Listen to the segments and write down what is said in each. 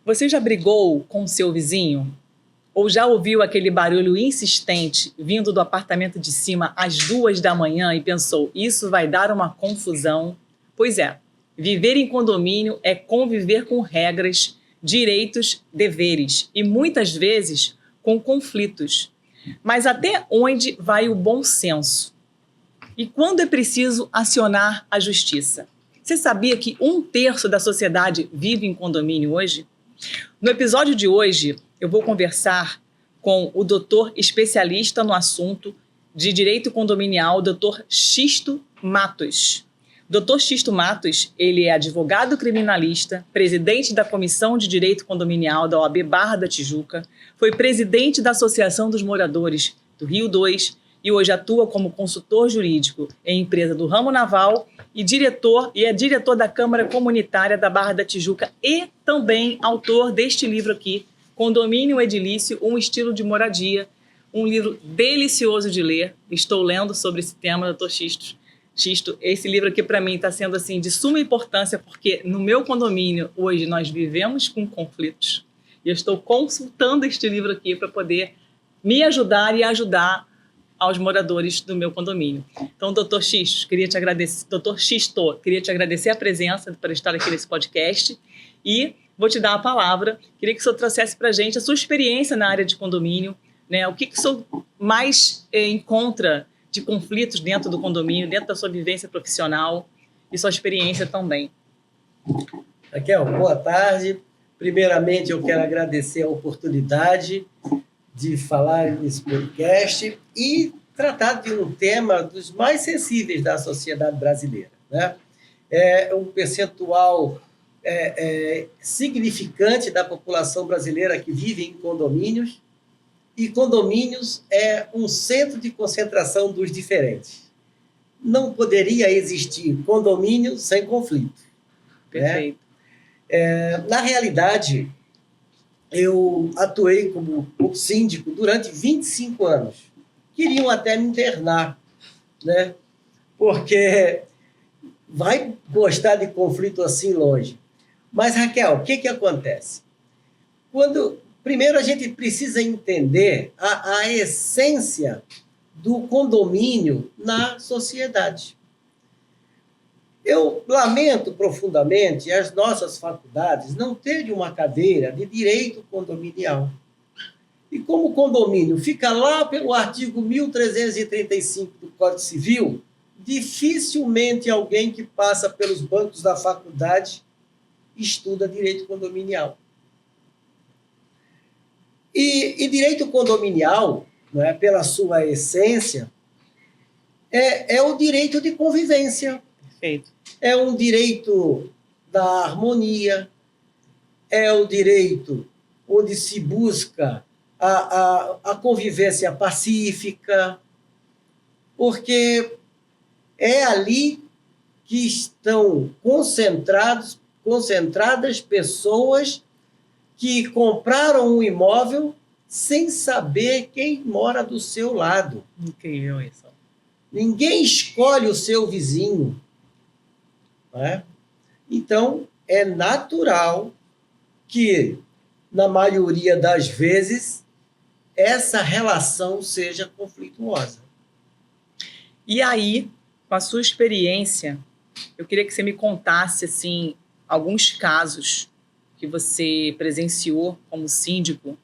Você já brigou com seu vizinho? Ou já ouviu aquele barulho insistente vindo do apartamento de cima às 2 da manhã e pensou, isso vai dar uma confusão? Pois é, viver em condomínio é conviver com regras, direitos, deveres e muitas vezes com conflitos. Mas até onde vai o bom senso? E quando é preciso acionar a justiça? Você sabia que 1/3 da sociedade vive em condomínio hoje? No episódio de hoje, eu vou conversar com o doutor especialista no assunto de direito condominial, doutor Xisto Matos. Dr. Xisto Matos, ele é advogado criminalista, presidente da Comissão de Direito Condominial da OAB Barra da Tijuca, foi presidente da Associação dos Moradores do Rio 2 e hoje atua como consultor jurídico em empresa do ramo naval e é diretor da Câmara Comunitária da Barra da Tijuca e também autor deste livro aqui, Condomínio Edilício, um estilo de moradia, um livro delicioso de ler. Estou lendo sobre esse tema, doutor Xisto. Esse livro aqui para mim está sendo assim de suma importância porque no meu condomínio hoje nós vivemos com conflitos e eu estou consultando este livro aqui para poder me ajudar e ajudar aos moradores do meu condomínio. Então, doutor Xisto, queria te agradecer a presença para estar aqui nesse podcast e vou te dar a palavra. Queria que o senhor trouxesse para a gente a sua experiência na área de condomínio, né? O que o senhor mais encontra de conflitos dentro do condomínio, dentro da sua vivência profissional e sua experiência também. Raquel, boa tarde. Primeiramente, eu quero agradecer a oportunidade de falar nesse podcast e tratar de um tema dos mais sensíveis da sociedade brasileira, né? É um percentual significante da população brasileira que vive em condomínios, e condomínios é um centro de concentração dos diferentes. Não poderia existir condomínio sem conflito. Perfeito. Né? Na realidade, eu atuei como síndico durante 25 anos. Queriam até me internar, né? Porque vai gostar de conflito assim longe. Mas, Raquel, o que acontece? Primeiro, a gente precisa entender a essência do condomínio na sociedade. Eu lamento profundamente as nossas faculdades não terem uma cadeira de direito condominial. E como o condomínio fica lá pelo artigo 1335 do Código Civil, dificilmente alguém que passa pelos bancos da faculdade estuda direito condominial. E direito condominial, né, pela sua essência, é o direito de convivência. Perfeito. É um direito da harmonia, é o direito onde se busca a convivência pacífica, porque é ali que estão concentradas pessoas que compraram um imóvel sem saber quem mora do seu lado. Incrível isso. Ninguém escolhe o seu vizinho. Né? Então, é natural que, na maioria das vezes, essa relação seja conflituosa. E aí, com a sua experiência, eu queria que você me contasse assim, alguns casos que você presenciou como síndico,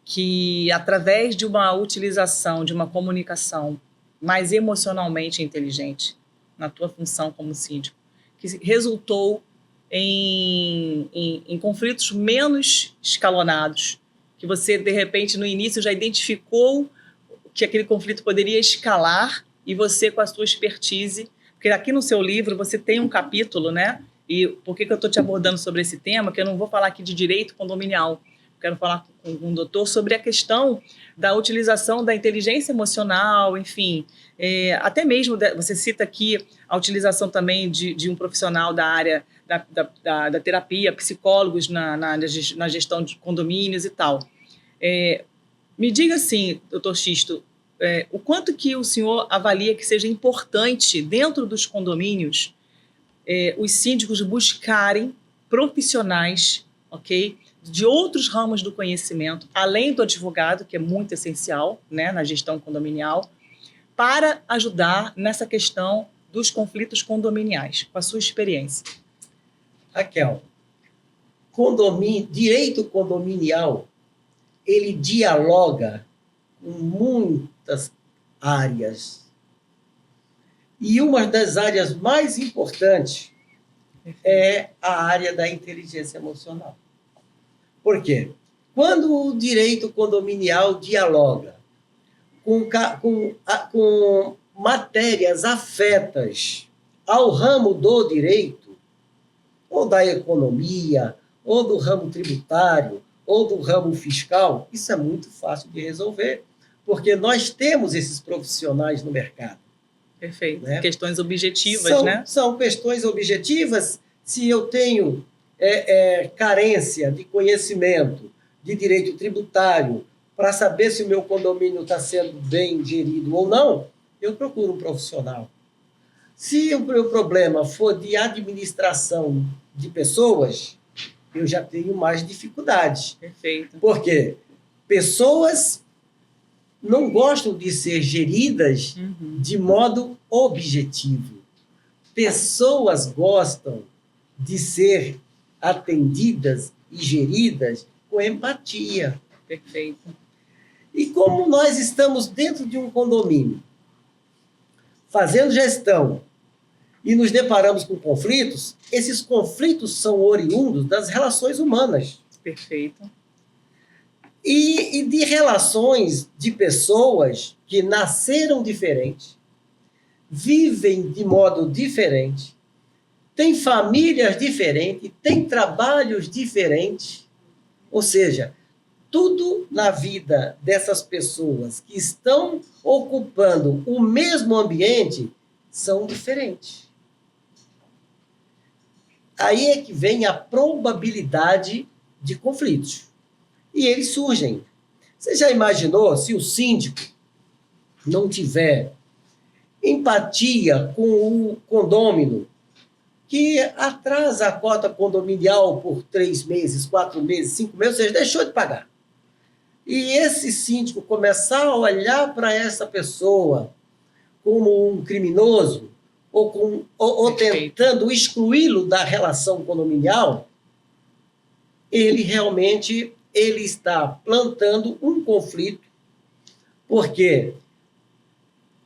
que através de uma utilização, de uma comunicação mais emocionalmente inteligente, na tua função como síndico, que resultou em conflitos menos escalonados, que você, de repente, no início já identificou que aquele conflito poderia escalar e você, com a sua expertise, porque aqui no seu livro você tem um capítulo, né? E por que eu estou te abordando sobre esse tema? Porque eu não vou falar aqui de direito condominial. Quero falar com um doutor sobre a questão da utilização da inteligência emocional, enfim. Até mesmo, você cita aqui a utilização também de um profissional da área da terapia, psicólogos na gestão de condomínios e tal. Me diga assim, doutor Xisto, o quanto que o senhor avalia que seja importante dentro dos condomínios os síndicos buscarem profissionais ok? De outros ramos do conhecimento, além do advogado, que é muito essencial, né, na gestão condominial, para ajudar nessa questão dos conflitos condominiais, com a sua experiência. Raquel, direito condominial, ele dialoga com muitas áreas. E uma das áreas mais importantes é a área da inteligência emocional. Por quê? Quando o direito condominial dialoga com matérias afetas ao ramo do direito, ou da economia, ou do ramo tributário, ou do ramo fiscal, isso é muito fácil de resolver, porque nós temos esses profissionais no mercado. Perfeito. Né? Questões objetivas, né? São questões objetivas. Se eu tenho carência de conhecimento de direito tributário para saber se o meu condomínio está sendo bem gerido ou não, eu procuro um profissional. Se o meu problema for de administração de pessoas, eu já tenho mais dificuldades. Perfeito. Porque pessoas não gostam de ser geridas de modo objetivo. Pessoas gostam de ser atendidas e geridas com empatia. Perfeito. E como nós estamos dentro de um condomínio, fazendo gestão, e nos deparamos com conflitos, esses conflitos são oriundos das relações humanas. Perfeito. E de relações de pessoas que nasceram diferentes, vivem de modo diferente, têm famílias diferentes, têm trabalhos diferentes. Ou seja, tudo na vida dessas pessoas que estão ocupando o mesmo ambiente são diferentes. Aí é que vem a probabilidade de conflitos. E eles surgem. Você já imaginou se o síndico não tiver empatia com o condômino que atrasa a cota condominial por 3 meses, 4 meses, 5 meses, ou seja, deixou de pagar. E esse síndico começar a olhar para essa pessoa como um criminoso ou tentando excluí-lo da relação condominial, ele realmente está plantando um conflito, porque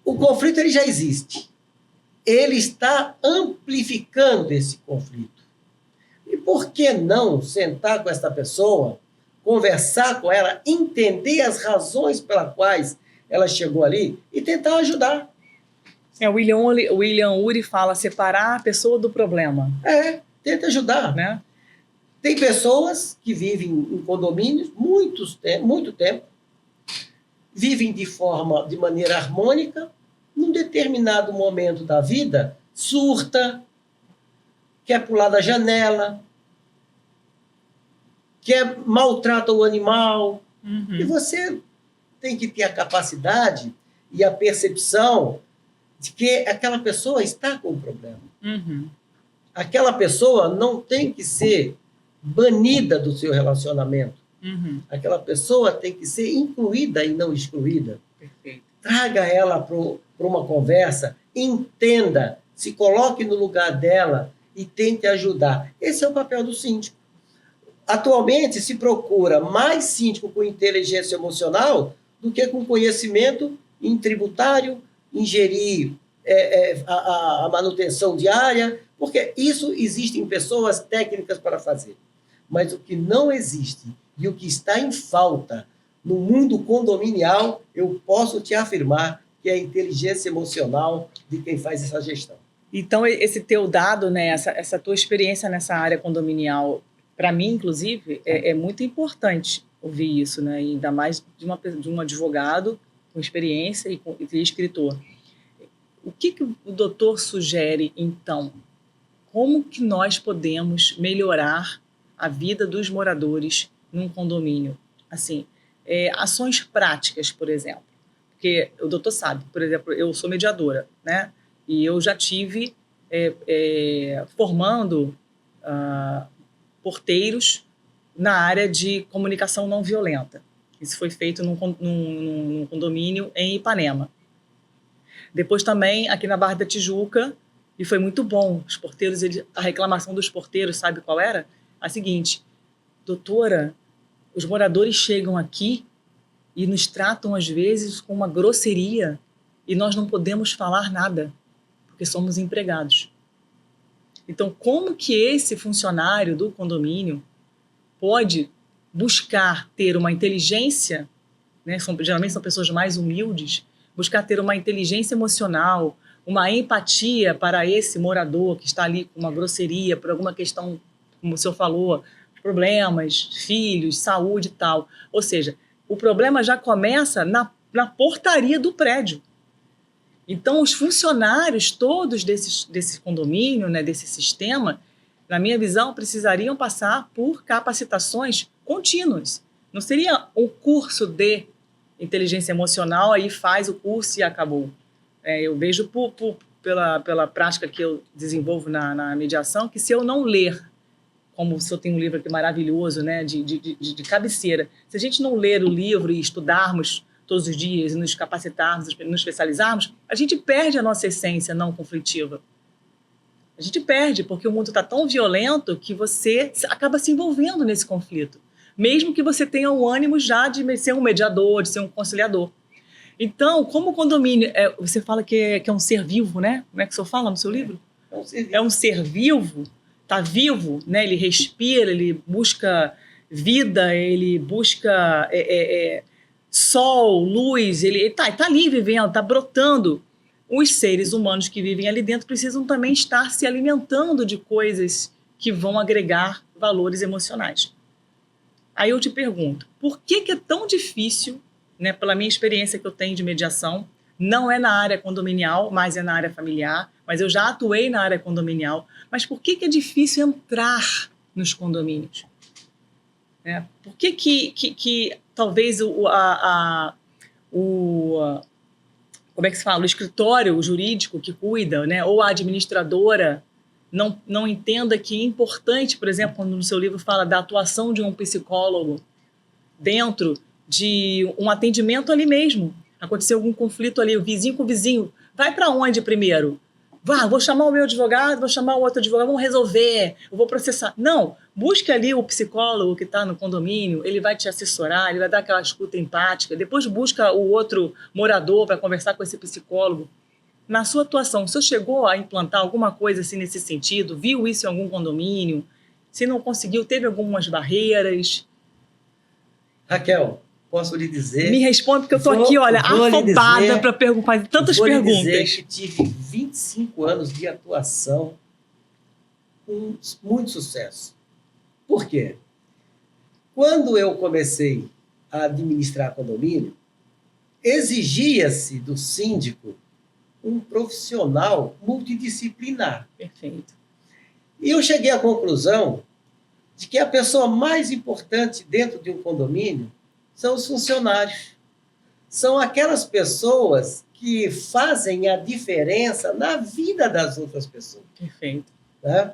o conflito ele já existe. Ele está amplificando esse conflito. E por que não sentar com essa pessoa, conversar com ela, entender as razões pelas quais ela chegou ali e tentar ajudar? William Ury fala separar a pessoa do problema. Tenta ajudar. Né? Tem pessoas que vivem em condomínios muito tempo, vivem de maneira harmônica, num determinado momento da vida, surta, quer pular da janela, maltrata o animal. E você tem que ter a capacidade e a percepção de que aquela pessoa está com um problema. Aquela pessoa não tem que ser banida do seu relacionamento. Aquela pessoa tem que ser incluída e não excluída. Perfeito. Traga ela para uma conversa, entenda, se coloque no lugar dela e tente ajudar. Esse é o papel do síndico. Atualmente se procura mais síndico com inteligência emocional do que com conhecimento em tributário, em gerir a manutenção diária, porque isso existem pessoas técnicas para fazer. Mas o que não existe e o que está em falta no mundo condominial, eu posso te afirmar que é a inteligência emocional de quem faz essa gestão. Então, esse teu dado, né, essa tua experiência nessa área condominial, para mim, inclusive, é muito importante ouvir isso, né? Ainda mais de um advogado com experiência e escritor. O que o doutor sugere, então? Como que nós podemos melhorar a vida dos moradores num condomínio? Assim, ações práticas, por exemplo. Porque o doutor sabe, por exemplo, eu sou mediadora, né? E eu já tive formando porteiros na área de comunicação não violenta. Isso foi feito num condomínio em Ipanema. Depois também aqui na Barra da Tijuca, e foi muito bom. Os porteiros, a reclamação dos porteiros, sabe qual era? A seguinte: doutora, os moradores chegam aqui e nos tratam às vezes com uma grosseria e nós não podemos falar nada, porque somos empregados. Então, como que esse funcionário do condomínio pode buscar ter uma inteligência, né? Geralmente são pessoas mais humildes, buscar ter uma inteligência emocional, uma empatia para esse morador que está ali com uma grosseria, por alguma questão, como o senhor falou, problemas, filhos, saúde e tal. Ou seja, o problema já começa na portaria do prédio. Então, os funcionários todos desse condomínio, né, desse sistema, na minha visão, precisariam passar por capacitações contínuas. Não seria um curso de inteligência emocional, aí faz o curso e acabou. Eu vejo pela prática que eu desenvolvo na mediação, que se eu não ler, como o senhor tem um livro aqui maravilhoso, né, de cabeceira, se a gente não ler o livro e estudarmos todos os dias, nos capacitarmos, nos especializarmos, a gente perde a nossa essência não conflitiva. A gente perde, porque o mundo está tão violento que você acaba se envolvendo nesse conflito, mesmo que você tenha o ânimo já de ser um mediador, de ser um conciliador. Então, como o condomínio, você fala que é um ser vivo, né? Como é que o senhor fala no seu livro? É um ser vivo, está vivo, né? Ele respira, ele busca vida, ele busca sol, luz, ele tá ali vivendo, está brotando. Os seres humanos que vivem ali dentro precisam também estar se alimentando de coisas que vão agregar valores emocionais. Aí eu te pergunto, por que é tão difícil, né, pela minha experiência que eu tenho de mediação, não é na área condominial, mas é na área familiar, mas eu já atuei na área condominial, mas por que é difícil entrar nos condomínios? Por que talvez como é que se fala? O escritório jurídico que cuida, né, ou a administradora não entenda que é importante, por exemplo, quando no seu livro fala da atuação de um psicólogo dentro de um atendimento ali mesmo. Aconteceu algum conflito ali, o vizinho com o vizinho, vai para onde primeiro? Vou chamar o meu advogado, vou chamar o outro advogado, vamos resolver, eu vou processar. Não, busque ali o psicólogo que está no condomínio, ele vai te assessorar, ele vai dar aquela escuta empática, depois busca o outro morador para conversar com esse psicólogo. Na sua atuação, o senhor chegou a implantar alguma coisa assim nesse sentido? Viu isso em algum condomínio? Se não conseguiu, teve algumas barreiras? Raquel, posso lhe dizer... Me responde, porque eu estou aqui, olha, afobada para fazer tantas perguntas. Vou lhe dizer que tive 25 anos de atuação com muito sucesso. Por quê? Quando eu comecei a administrar condomínio, exigia-se do síndico um profissional multidisciplinar. Perfeito. E eu cheguei à conclusão de que a pessoa mais importante dentro de um condomínio são os funcionários. São aquelas pessoas que fazem a diferença na vida das outras pessoas. Perfeito. Né?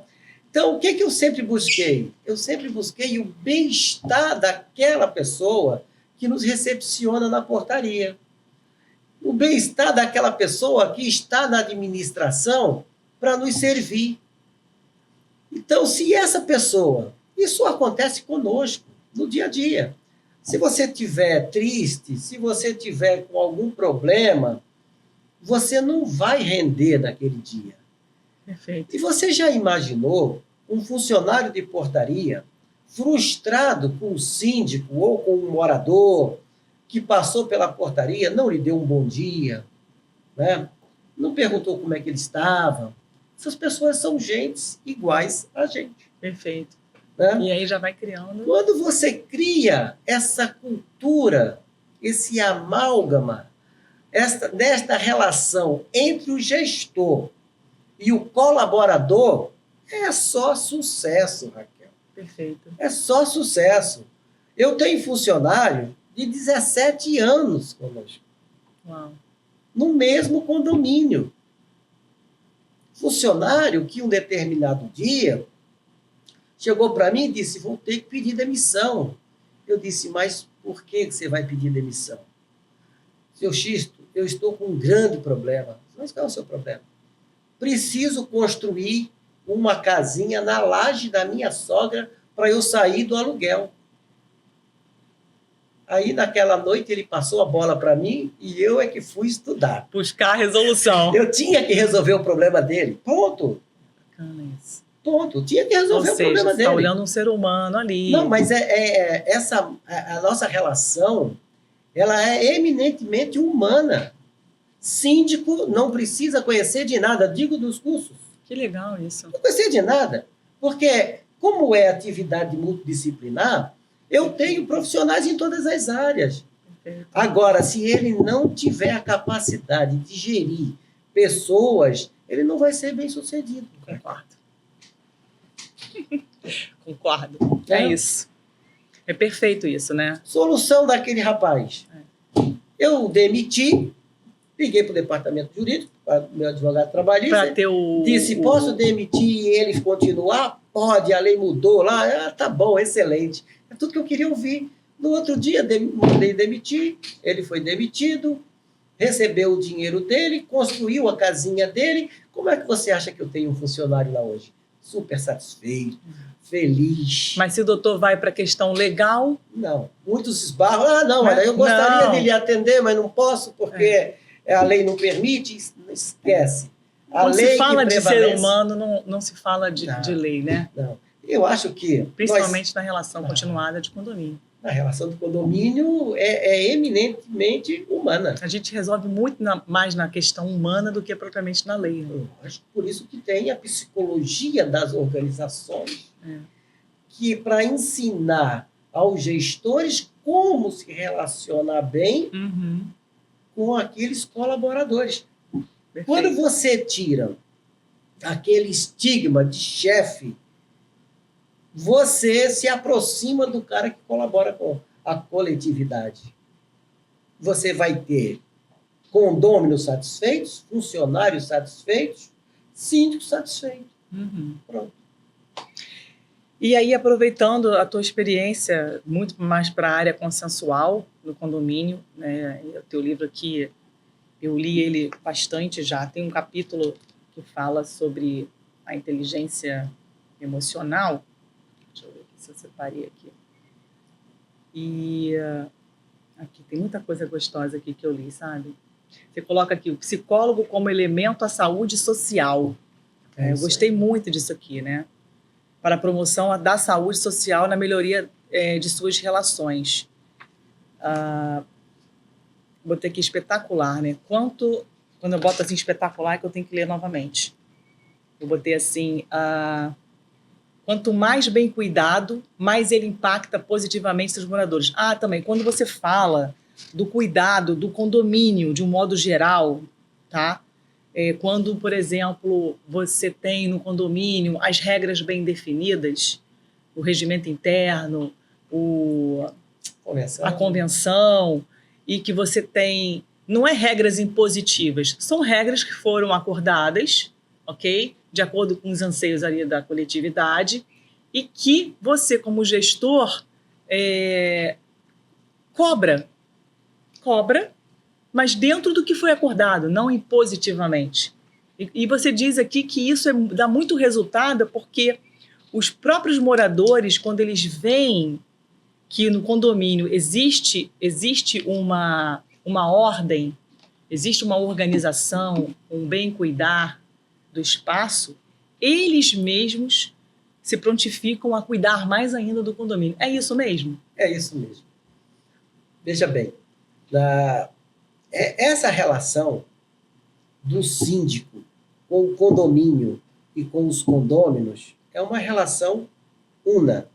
Então, o que eu sempre busquei? Eu sempre busquei o bem-estar daquela pessoa que nos recepciona na portaria. O bem-estar daquela pessoa que está na administração para nos servir. Então, se essa pessoa... Isso acontece conosco, no dia a dia. Se você estiver triste, se você estiver com algum problema, você não vai render naquele dia. Perfeito. E você já imaginou um funcionário de portaria frustrado com o síndico ou com um morador que passou pela portaria, não lhe deu um bom dia, né? Não perguntou como é que ele estava? Essas pessoas são gentes iguais a gente. Perfeito. Né? E aí já vai criando... Quando você cria essa cultura, esse amálgama, desta relação entre o gestor e o colaborador, é só sucesso, Raquel. Perfeito. É só sucesso. Eu tenho funcionário de 17 anos conosco. Uau. No mesmo condomínio. Funcionário que um determinado dia chegou para mim e disse, vou ter que pedir demissão. Eu disse, mas por que você vai pedir demissão? Seu Xisto, eu estou com um grande problema. Mas qual é o seu problema? Preciso construir uma casinha na laje da minha sogra para eu sair do aluguel. Aí, naquela noite, ele passou a bola para mim e eu é que fui estudar. Buscar a resolução. Eu tinha que resolver o problema dele. Ponto. Bacana isso. Ponto. Tinha que resolver Ou o problema seja, você dele. está olhando um ser humano ali. Não, mas a nossa relação, ela é eminentemente humana. Síndico não precisa conhecer de nada, digo dos cursos. Que legal isso. Não conhecer de nada. Porque, como é atividade multidisciplinar, eu tenho profissionais em todas as áreas. Perfeito. Agora, se ele não tiver a capacidade de gerir pessoas, ele não vai ser bem sucedido. Concordo. Concordo. É isso. É perfeito isso, né? Solução daquele rapaz. Eu o demiti, liguei para o departamento jurídico, para o meu advogado trabalhista, Para ter disse, posso demitir e ele continuar? Pode, a lei mudou lá. Ah, tá bom, excelente. É tudo que eu queria ouvir. No outro dia, mandei demitir, ele foi demitido, recebeu o dinheiro dele, construiu a casinha dele. Como é que você acha que eu tenho um funcionário lá hoje? Super satisfeito, feliz. Mas se o doutor vai para a questão legal... Não, muitos esbarram. Ah, não, mas eu gostaria de lhe atender, mas não posso porque a lei não permite. Esquece. Quando se fala de ser humano, não se fala de lei, né? Não. Eu acho que... Principalmente na relação continuada de condomínio. A relação do condomínio é eminentemente humana. A gente resolve muito mais na questão humana do que propriamente na lei. Né? Eu acho que por isso que tem a psicologia das organizações, que para ensinar aos gestores como se relacionar bem com aqueles colaboradores. Perfeito. Quando você tira aquele estigma de chefe, você se aproxima do cara que colabora com a coletividade. Você vai ter condôminos satisfeitos, funcionários satisfeitos, síndicos satisfeitos. Pronto. E aí, aproveitando a tua experiência muito mais para a área consensual no condomínio, né? O teu livro aqui, eu li ele bastante já. Tem um capítulo que fala sobre a inteligência emocional. Deixa eu ver aqui se eu separei aqui. E aqui tem muita coisa gostosa aqui que eu li, sabe? Você coloca aqui o psicólogo como elemento à saúde social. Eu gostei muito disso aqui, né? Para a promoção da saúde social na melhoria de suas relações. Botei aqui espetacular, né? Quando eu boto assim espetacular é que eu tenho que ler novamente. Eu botei assim... Quanto mais bem cuidado, mais ele impacta positivamente seus moradores. Também, quando você fala do cuidado do condomínio de um modo geral, tá? Quando, por exemplo, você tem no condomínio as regras bem definidas, o regimento interno, a convenção, e que você tem... Não é regras impositivas, são regras que foram acordadas, ok? De acordo com os anseios ali da coletividade, e que você, como gestor, cobra, mas dentro do que foi acordado, não impositivamente. E você diz aqui que isso dá muito resultado porque os próprios moradores, quando eles veem que no condomínio existe uma ordem, existe uma organização, um bem cuidar do espaço, eles mesmos se prontificam a cuidar mais ainda do condomínio. É isso mesmo? É isso mesmo. Veja bem, essa relação do síndico com o condomínio e com os condôminos é uma relação una.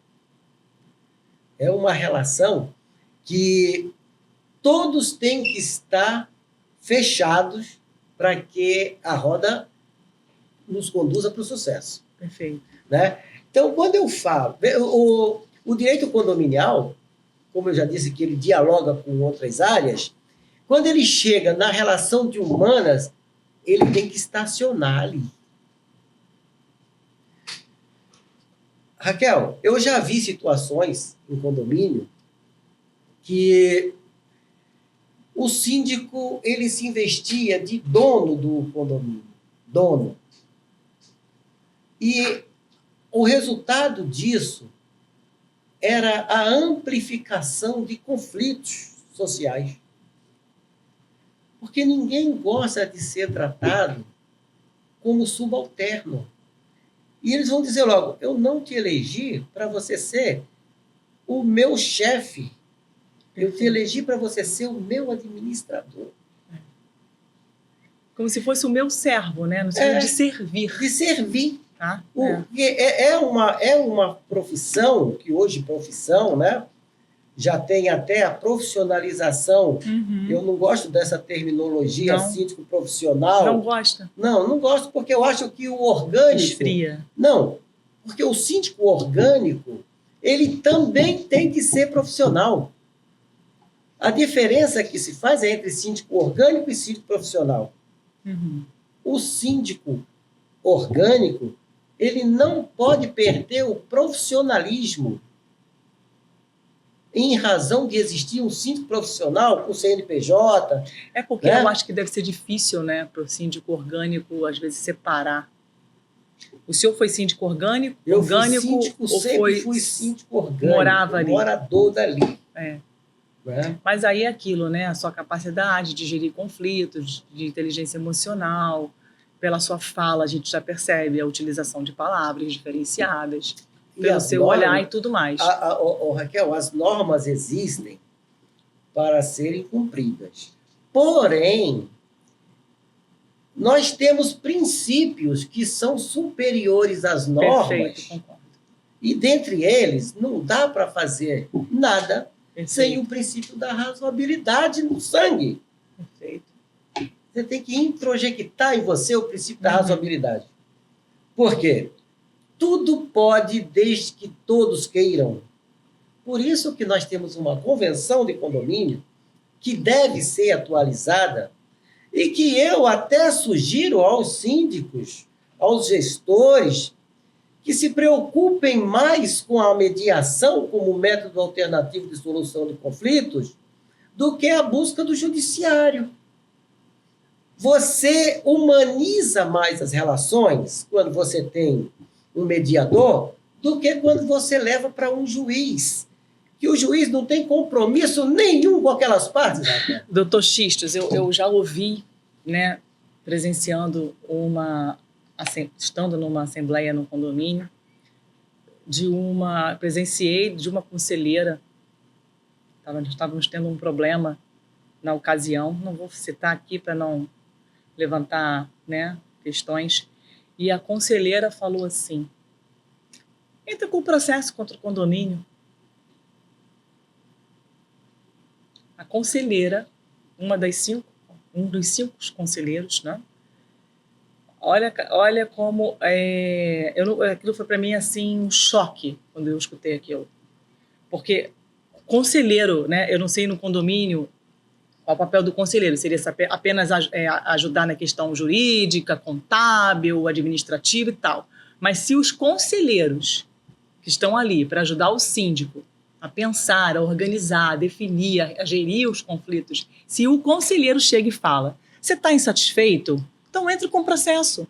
É uma relação que todos têm que estar fechados para que a roda nos conduza para o sucesso. Perfeito. Né? Então, quando eu falo... O direito condominial, como eu já disse, que ele dialoga com outras áreas, quando ele chega na relação de humanas, ele tem que estacionar ali. Raquel, eu já vi situações em condomínio que o síndico ele se investia de dono do condomínio, dono. E o resultado disso era a amplificação de conflitos sociais. Porque ninguém gosta de ser tratado como subalterno. E eles vão dizer logo, eu não te elegi para você ser o meu chefe. Eu te elegi para você ser o meu administrador. Como se fosse o meu servo, né? No sentido de servir. De servir. Tá? É uma profissão, que hoje profissão, né? Já tem até a profissionalização. Uhum. Eu não gosto dessa terminologia síndico profissional. Não gosta? Não gosto, porque eu acho que o orgânico... Esfria. Não, porque o síndico orgânico, ele também tem que ser profissional. A diferença que se faz é entre síndico orgânico e síndico profissional. Uhum. O síndico orgânico, ele não pode perder o profissionalismo em razão de existir um síndico profissional com CNPJ. É porque eu acho que deve ser difícil, né, para o síndico orgânico, às vezes, separar. O senhor foi síndico orgânico? Eu fui síndico, sempre fui síndico orgânico. Morava ali. Morador dali. Mas aí é aquilo, né? A sua capacidade de gerir conflitos, de inteligência emocional. Pela sua fala, a gente já percebe a utilização de palavras diferenciadas. Pelo seu olhar e tudo mais. Raquel, as normas existem para serem cumpridas. Porém, nós temos princípios que são superiores às normas. Perfeito, concordo. E dentre eles, não dá para fazer nada sem o Perfeito. princípio da razoabilidade no sangue. Perfeito. Você tem que introjectar em você o princípio da razoabilidade. Por quê? Tudo pode, desde que todos queiram. Por isso que nós temos uma convenção de condomínio que deve ser atualizada e que eu até sugiro aos síndicos, aos gestores, que se preocupem mais com a mediação como método alternativo de solução de conflitos do que a busca do judiciário. Você humaniza mais as relações quando você tem um mediador do que quando você leva para um juiz, que o juiz não tem compromisso nenhum com aquelas partes. Doutor Xistos, eu já ouvi, né, presenciando estando numa assembleia no condomínio, presenciei de uma conselheira, estávamos tendo um problema na ocasião, não vou citar aqui para não levantar, né, questões, e a conselheira falou assim, entra com o processo contra o condomínio. A conselheira, um dos cinco conselheiros, né? Olha como... aquilo foi para mim assim, um choque quando eu escutei aquilo. Porque conselheiro, né? Eu não sei no condomínio qual o papel do conselheiro. Seria apenas ajudar na questão jurídica, contábil, administrativa e tal. Mas se os conselheiros que estão ali para ajudar o síndico a pensar, a organizar, a definir, a gerir os conflitos, se o conselheiro chega e fala, você está insatisfeito? Então entre com o processo.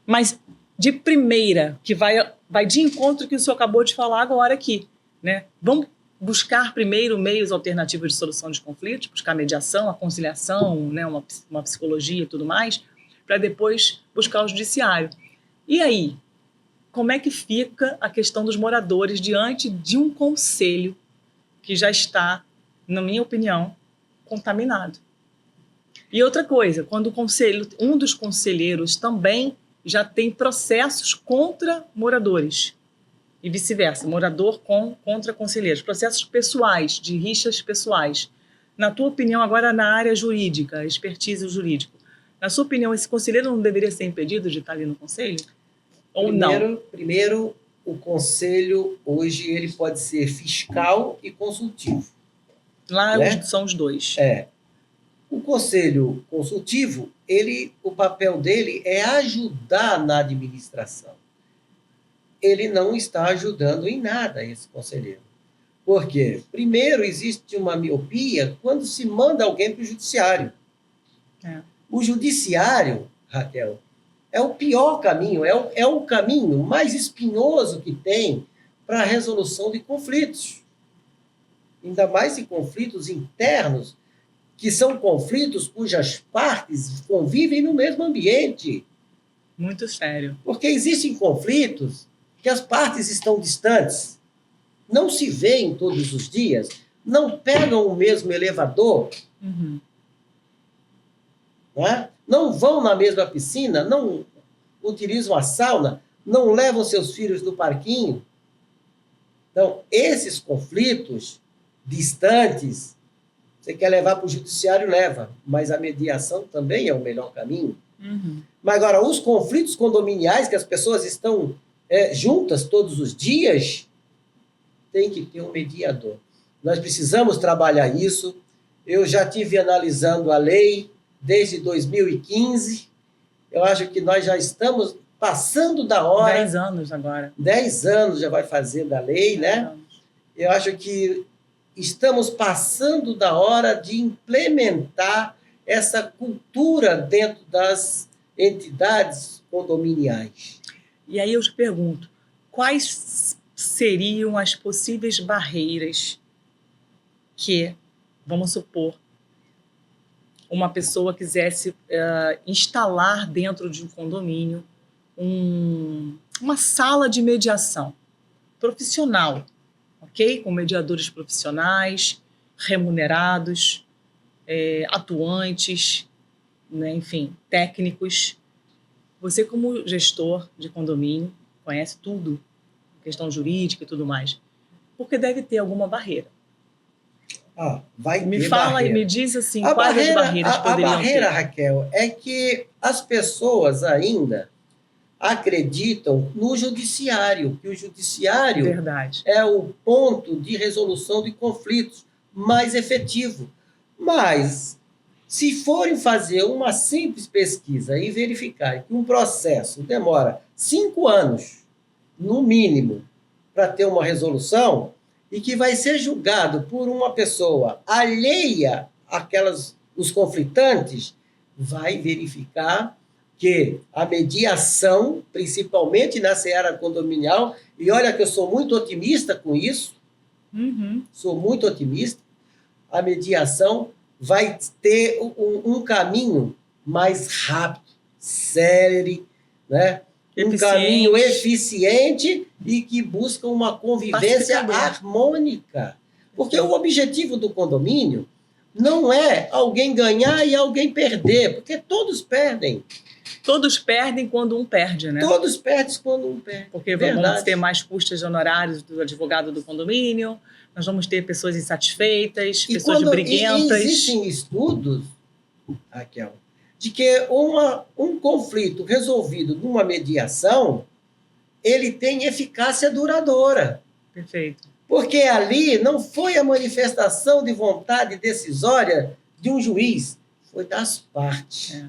Mas de primeira, que vai de encontro que o senhor acabou de falar agora aqui, né? Vamos buscar primeiro meios alternativos de solução de conflitos, buscar mediação, a conciliação, né, uma psicologia e tudo mais, para depois buscar o judiciário. E aí, como é que fica a questão dos moradores diante de um conselho que já está, na minha opinião, contaminado? E outra coisa, quando um dos conselheiros também já tem processos contra moradores, e vice-versa, morador contra conselheiros, processos pessoais, de rixas pessoais. Na tua opinião, agora na área jurídica, expertise jurídica, na sua opinião, esse conselheiro não deveria ser impedido de estar ali no conselho? Ou não? Primeiro, o conselho, hoje, ele pode ser fiscal e consultivo. Lá né? são os dois. O conselho consultivo, o papel dele é ajudar na administração. ele não está ajudando em nada esse conselheiro. Por quê? Primeiro, existe uma miopia quando se manda alguém para o judiciário. O judiciário, Raquel, é o pior caminho, é o caminho mais espinhoso que tem para a resolução de conflitos. Ainda mais em conflitos internos, que são conflitos cujas partes convivem no mesmo ambiente. Muito sério. Porque existem conflitos que as partes estão distantes, não se veem todos os dias, não pegam o mesmo elevador, não vão na mesma piscina, não utilizam a sauna, não levam seus filhos no parquinho. Então, esses conflitos distantes, você quer levar para o judiciário, leva, mas a mediação também é o melhor caminho. Mas agora, os conflitos condominiais, que as pessoas estão juntas todos os dias, tem que ter um mediador. Nós precisamos trabalhar isso. Eu já estive analisando a lei desde 2015. Eu acho que nós já estamos passando da hora. 10 anos agora. 10 anos já vai fazer da lei, né? Eu acho que estamos passando da hora de implementar essa cultura dentro das entidades condominiais. E aí eu te pergunto, quais seriam as possíveis barreiras que, vamos supor, uma pessoa quisesse instalar dentro de um condomínio uma sala de mediação profissional, ok? Com mediadores profissionais, remunerados, atuantes, né? Enfim, técnicos. Você, como gestor de condomínio, conhece tudo, questão jurídica e tudo mais, porque deve ter alguma barreira. Vai me ter fala barreira. E me diz assim, quais as barreiras poderiam ter? A barreira, ter? Raquel, é que as pessoas ainda acreditam no judiciário, que o judiciário Verdade. é o ponto de resolução de conflitos mais efetivo. Mas, se forem fazer uma simples pesquisa e verificar que um processo demora 5 anos, no mínimo, para ter uma resolução, e que vai ser julgado por uma pessoa alheia os conflitantes, vai verificar que a mediação, principalmente na seara condominial, e olha que eu sou muito otimista com isso, sou muito otimista, a mediação vai ter um caminho mais rápido, célere, né? Um caminho eficiente e que busca uma convivência harmônica. Porque o objetivo do condomínio não é alguém ganhar e alguém perder, porque todos perdem. Todos perdem quando um perde, né? Todos perdem quando um perde. Porque vamos ter mais custas de honorários do advogado do condomínio, nós vamos ter pessoas insatisfeitas, pessoas briguentas. Existem estudos, Raquel, de que um conflito resolvido numa mediação, ele tem eficácia duradoura. Perfeito. Porque ali não foi a manifestação de vontade decisória de um juiz, foi das partes.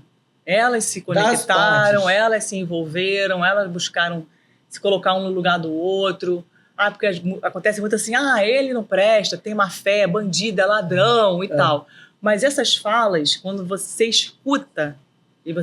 Elas se conectaram, elas se envolveram, elas buscaram se colocar um no lugar do outro. Porque acontece muito assim, ele não presta, tem má fé, bandido, é ladrão e tal. Mas essas falas, quando você escuta, e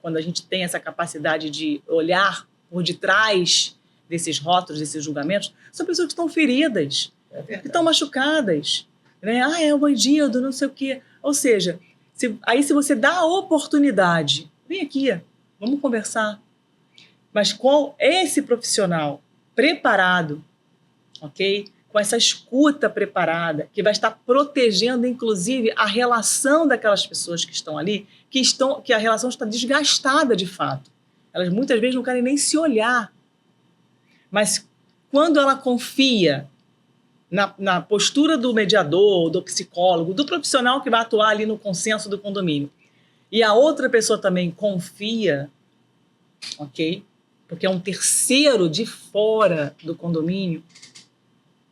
quando a gente tem essa capacidade de olhar por detrás desses rótulos, desses julgamentos, são pessoas que estão feridas, que estão machucadas. Né? É um bandido, não sei o quê. Ou seja, se você dá a oportunidade, vem aqui, vamos conversar. Mas com esse profissional preparado, ok? Com essa escuta preparada, que vai estar protegendo, inclusive, a relação daquelas pessoas que estão ali, que a relação está desgastada de fato. Elas muitas vezes não querem nem se olhar. Mas quando ela confia na postura do mediador, do psicólogo, do profissional que vai atuar ali no consenso do condomínio, e a outra pessoa também confia, ok? Porque é um terceiro de fora do condomínio,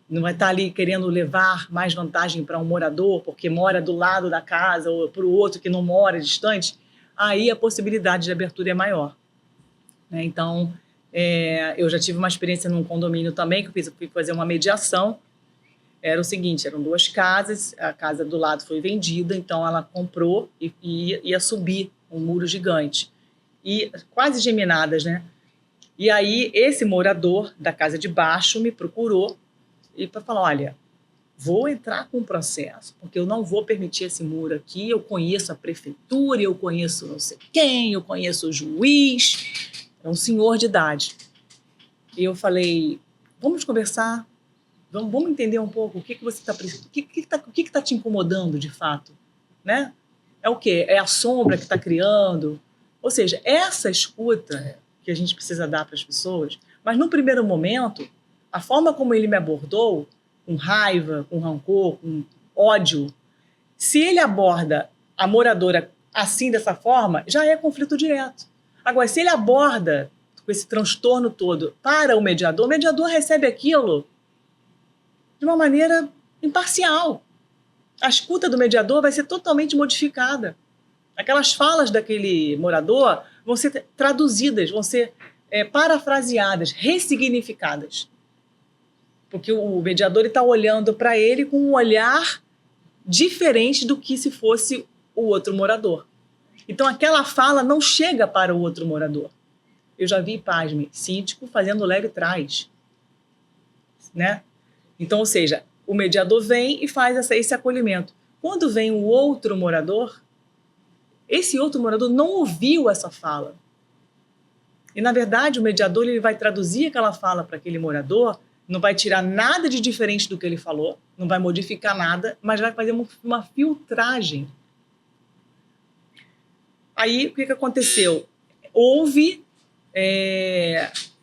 não vai estar ali querendo levar mais vantagem para um morador, porque mora do lado da casa, ou para o outro que não mora distante, aí a possibilidade de abertura é maior. Né? Então, Eu já tive uma experiência num condomínio também, que eu fui fazer uma mediação. Era o seguinte, eram 2 casas, a casa do lado foi vendida, então ela comprou e ia subir um muro gigante. E quase geminadas, né? E aí esse morador da casa de baixo me procurou e para falar, olha, vou entrar com um processo, porque eu não vou permitir esse muro aqui, eu conheço a prefeitura, eu conheço não sei quem, eu conheço o juiz, é um senhor de idade. E eu falei, vamos conversar, vamos entender um pouco o que você está precisando, o que está te incomodando de fato, né? É o quê? É a sombra que está criando? Ou seja, essa escuta que a gente precisa dar para as pessoas, mas no primeiro momento, a forma como ele me abordou, com raiva, com rancor, com ódio, se ele aborda a moradora assim, dessa forma, já é conflito direto. Agora, se ele aborda com esse transtorno todo para o mediador recebe aquilo de uma maneira imparcial. A escuta do mediador vai ser totalmente modificada. Aquelas falas daquele morador vão ser traduzidas, vão ser parafraseadas, ressignificadas. Porque o mediador está olhando para ele com um olhar diferente do que se fosse o outro morador. Então, aquela fala não chega para o outro morador. Eu já vi, pasme, síndico fazendo leve trás. Né? Então, ou seja, o mediador vem e faz esse acolhimento. Quando vem o outro morador, esse outro morador não ouviu essa fala. E, na verdade, o mediador ele vai traduzir aquela fala para aquele morador, não vai tirar nada de diferente do que ele falou, não vai modificar nada, mas vai fazer uma filtragem. Aí, o que aconteceu? Houve,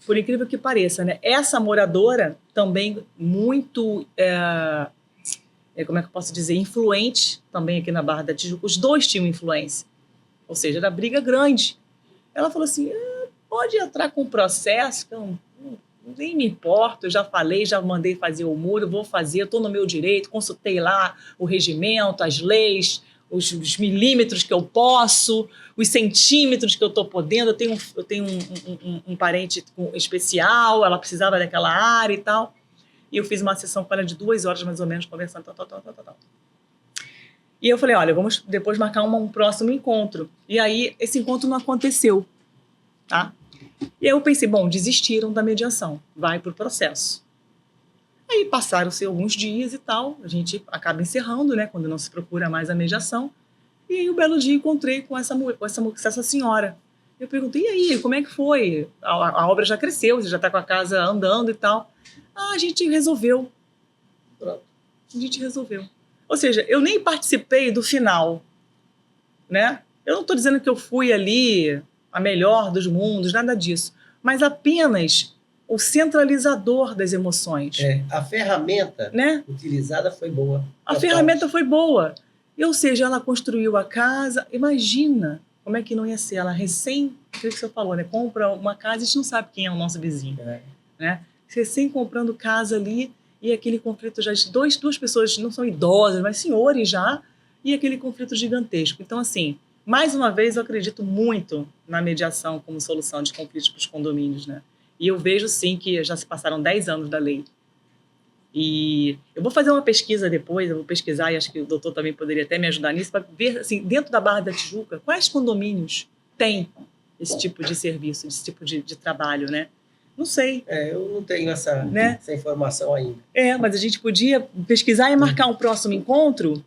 por incrível que pareça, né? Essa moradora também muito, como é que eu posso dizer, influente também aqui na Barra da Tijuca. Os dois tinham influência, ou seja, era briga grande. Ela falou assim, pode entrar com processo, que eu nem me importo, eu já falei, já mandei fazer o muro, vou fazer, estou no meu direito, consultei lá o regimento, as leis, os milímetros que eu posso, os centímetros que eu estou podendo. Eu tenho um parente especial, ela precisava daquela área e tal. E eu fiz uma sessão com ela de 2 horas, mais ou menos, conversando, tal. E eu falei, olha, vamos depois marcar um próximo encontro. E aí, esse encontro não aconteceu, tá? E aí eu pensei, bom, desistiram da mediação, vai para o processo. Aí passaram-se alguns dias e tal, a gente acaba encerrando, né, quando não se procura mais a mediação. E aí, um belo dia, encontrei com essa senhora. Eu perguntei, e aí, como é que foi? A obra já cresceu, você já está com a casa andando e tal. A gente resolveu. Pronto. A gente resolveu. Ou seja, eu nem participei do final, né? Eu não estou dizendo que eu fui ali a melhor dos mundos, nada disso. Mas apenas o centralizador das emoções. A ferramenta, né, utilizada foi boa. A ferramenta foi boa. Ou seja, ela construiu a casa. Imagina como é que não ia ser. Ela aquilo que você falou, né? Compra uma casa, a gente não sabe quem é o nosso vizinho. Né? Recém comprando casa ali, e aquele conflito já de duas pessoas, não são idosas, mas senhores já, e aquele conflito gigantesco. Então, assim, mais uma vez, eu acredito muito na mediação como solução de conflitos para os condomínios, né? E eu vejo, sim, que já se passaram 10 anos da lei. E eu vou fazer uma pesquisa depois, eu vou pesquisar, e acho que o doutor também poderia até me ajudar nisso, para ver, assim, dentro da Barra da Tijuca, quais condomínios têm esse tipo de serviço, esse tipo de trabalho, né? Não sei. Eu não tenho essa informação ainda. Mas a gente podia pesquisar e marcar um próximo encontro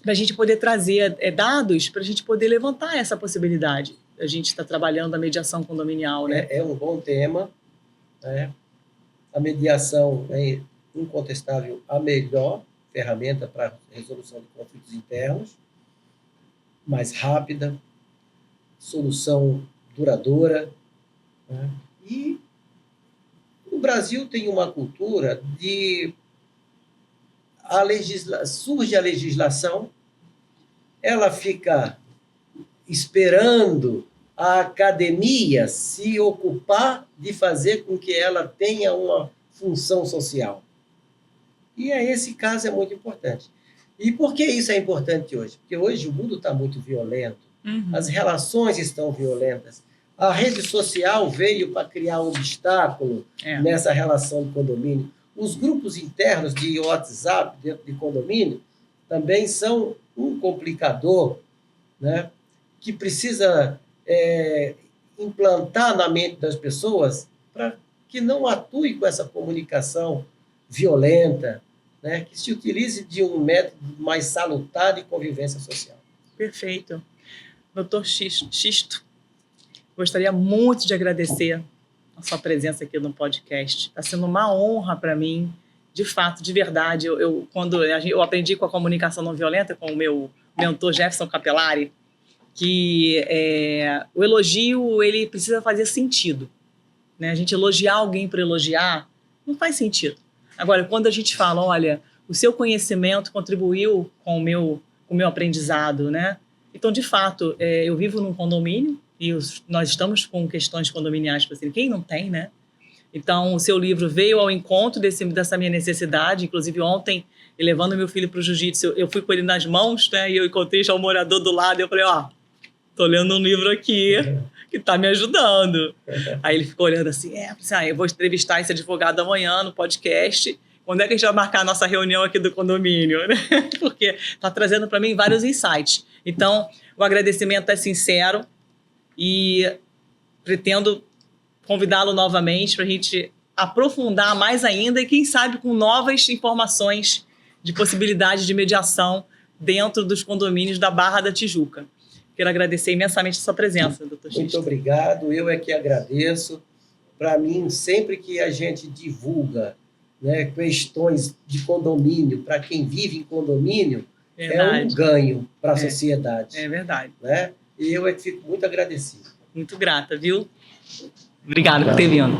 para a gente poder trazer dados para a gente poder levantar essa possibilidade. A gente está trabalhando a mediação condominial, né? É um bom tema. Né? A mediação é incontestável a melhor ferramenta para resolução de conflitos internos, mais rápida, solução duradoura. Né? E o Brasil tem uma cultura de surge a legislação, ela fica esperando a academia se ocupar de fazer com que ela tenha uma função social. E esse caso é muito importante. E por que isso é importante hoje? Porque hoje o mundo está muito violento, as relações estão violentas, A rede social veio para criar um obstáculo nessa relação do condomínio. Os grupos internos de WhatsApp dentro de condomínio também são um complicador, né, que precisa implantar na mente das pessoas para que não atue com essa comunicação violenta, né, que se utilize de um método mais salutar de convivência social. Perfeito. Doutor Xisto, gostaria muito de agradecer a sua presença aqui no podcast. Está sendo uma honra para mim, de fato, de verdade. Quando eu aprendi com a comunicação não violenta, com o meu mentor Jefferson Capelari, que o elogio ele precisa fazer sentido, né? A gente elogiar alguém por elogiar não faz sentido. Agora, quando a gente fala, olha, o seu conhecimento contribuiu com o meu aprendizado, né? Então, de fato, eu vivo num condomínio e nós estamos com questões condominiais, assim, quem não tem, né? Então, o seu livro veio ao encontro dessa minha necessidade. Inclusive, ontem, levando meu filho para o jiu-jitsu, eu fui com ele nas mãos, né? E eu encontrei já o morador do lado e eu falei, tô lendo um livro aqui que tá me ajudando. Aí ele ficou olhando assim, eu vou entrevistar esse advogado amanhã no podcast. Quando é que a gente vai marcar a nossa reunião aqui do condomínio? Porque tá trazendo para mim vários insights. Então, o agradecimento é sincero e pretendo convidá-lo novamente para a gente aprofundar mais ainda e, quem sabe, com novas informações de possibilidade de mediação dentro dos condomínios da Barra da Tijuca. Quero agradecer imensamente a sua presença, doutor Xisto. Muito obrigado, eu é que agradeço. Para mim, sempre que a gente divulga, né, questões de condomínio, para quem vive em condomínio, verdade, é um ganho para a sociedade. É verdade. Né? E eu é que fico muito agradecido. Muito grata, viu? Obrigado por ter vindo.